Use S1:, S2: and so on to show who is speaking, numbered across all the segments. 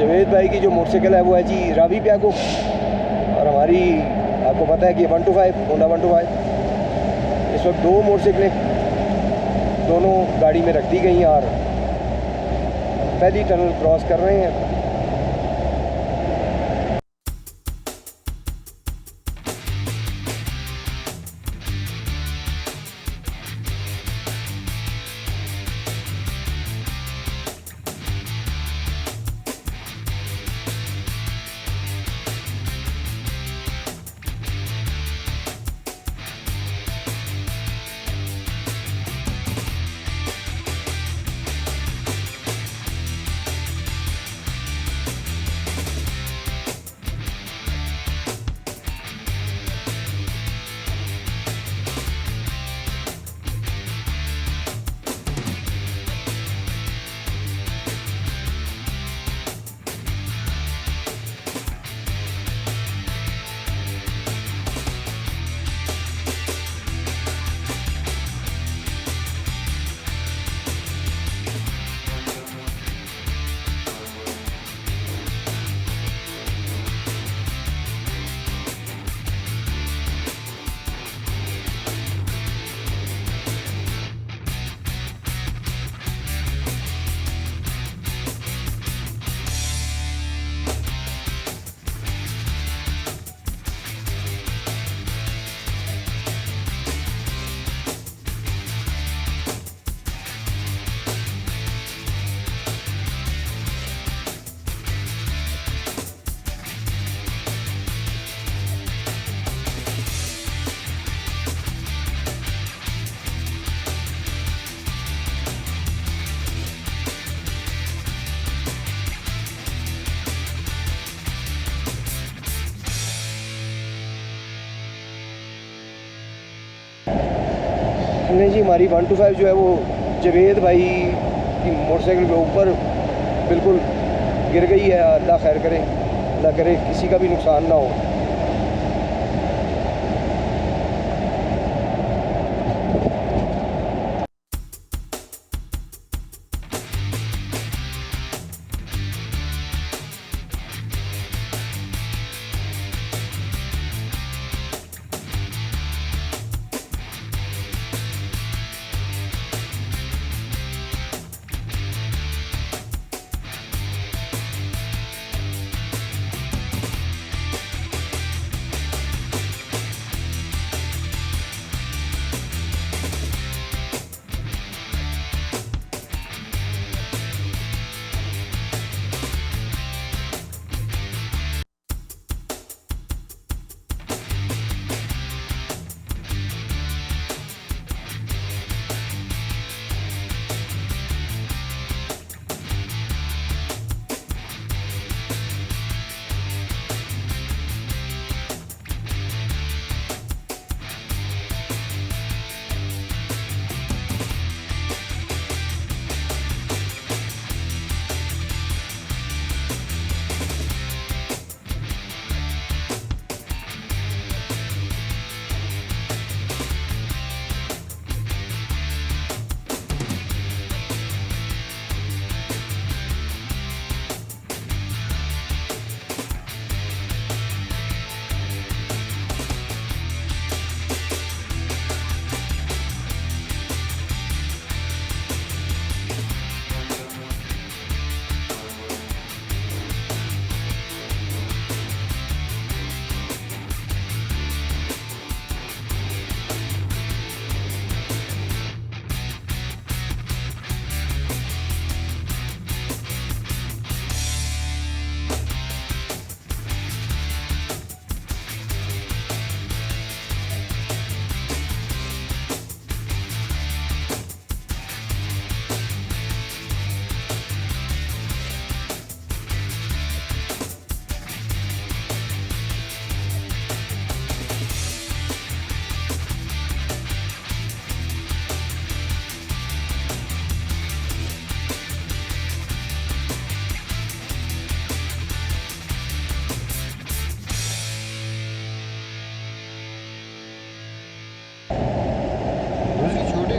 S1: जवेद भाई की जो मोटरसाइकिल है वो है जी रावी प्यागो, और हमारी आपको पता है कि 125 होंडा 125। इस वक्त दो मोटरसाइकिलें दोनों गाड़ी में रख दी गई हैं और पहली टनल क्रॉस कर रहे हैं। नहीं जी, हमारी 125 जो है वो जवेद भाई की मोटरसाइकिल के ऊपर बिल्कुल गिर गई है। अल्लाह खैर करे, अल्लाह करे किसी का भी नुकसान ना हो।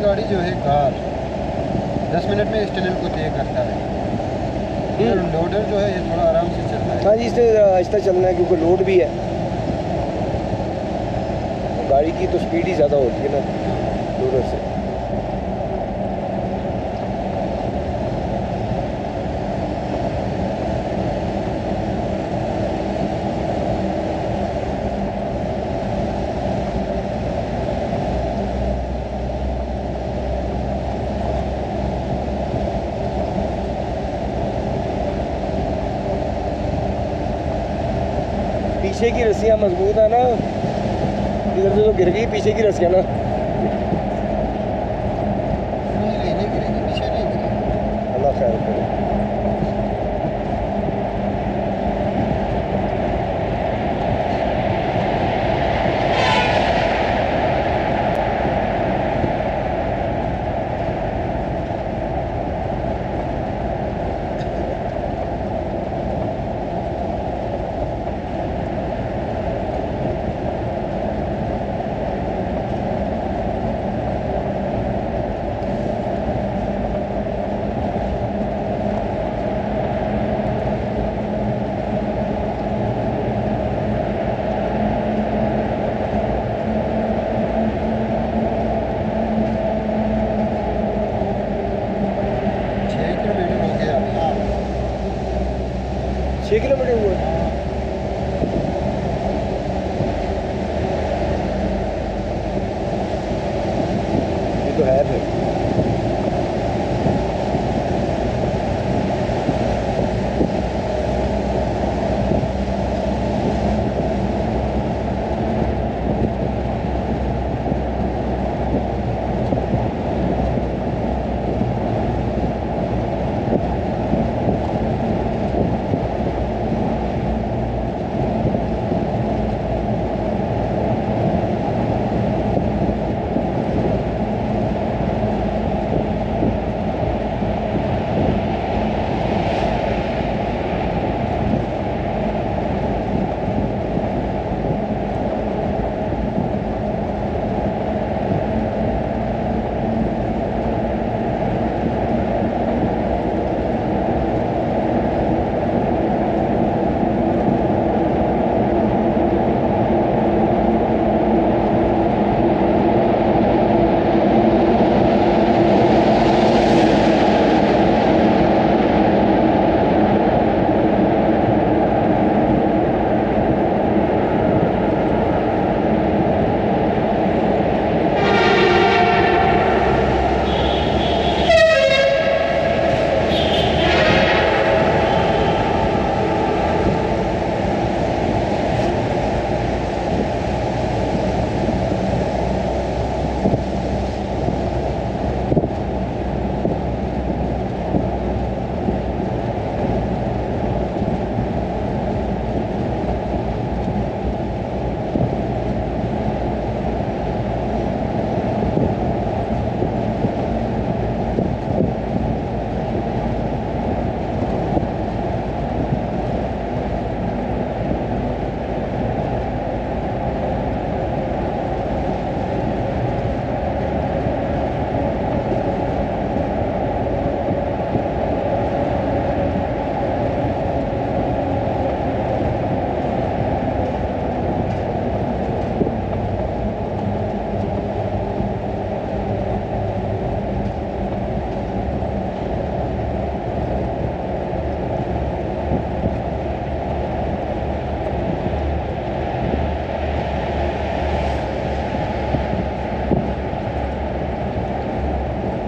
S2: गाड़ी जो है कार 10 मिनट में इस टनल को तय करता है। लोडर जो है ये थोड़ा आराम से चलता है।
S1: हाँ जी, इससे आहिस्ता चलना है क्योंकि लोड भी है, गाड़ी की तो स्पीड ही ज़्यादा होती है ना लोडर से। पीछे की रस्सियाँ मजबूत है ना, इधर से तो गिर गई पीछे की रस्सियाँ ना।
S2: नहीं गिरेगी, पीछे नहीं गिरेगी।
S1: अल्लाह खैर करे। छः किलोमीटर हुआ है। ये तो है फिर।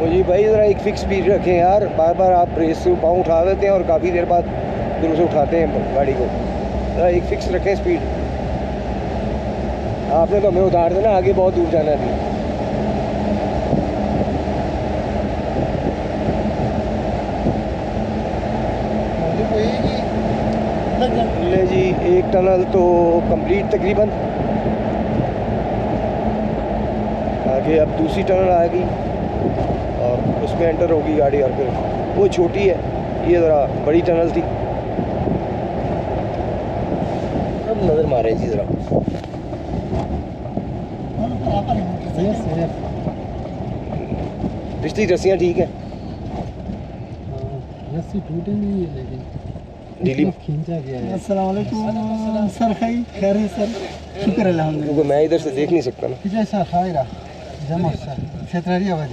S1: तो जी भाई ज़रा एक फ़िक्स स्पीड रखें यार, बार बार आप ब्रेक से पाँव उठा देते हैं और काफ़ी देर बाद फिर उसे उठाते हैं गाड़ी को। ज़रा एक फ़िक्स रखें स्पीड। आपने तो हमें उतार देना, आगे बहुत दूर जाना थी। ले जी, एक टनल तो कंप्लीट तकरीबन, आगे अब दूसरी टनल आएगी और उसमें एंटर होगी गाड़ी, और फिर वो छोटी है, ये ज़रा बड़ी टनल थी। अब नज़र मारे जी ज़रा। पिछली रस्सियाँ ठीक है।
S2: रस्सी टूटे नहीं है लेकिन
S1: ढीली
S2: खींचा गया है।
S3: अस्सलाम वालेकुम सर, खाई खैर है सर, शुक्र अल्हम्दुलिल्लाह।
S1: क्योंकि मैं इधर से देख नहीं सकता ना।
S2: पीछे सर खायरा जमा सर क्षेत्रारी आवाज़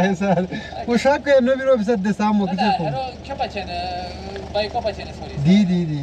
S2: है सर वो शाक के नबी रो बिसद दे सामो किसे को दी दी दी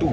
S1: 2.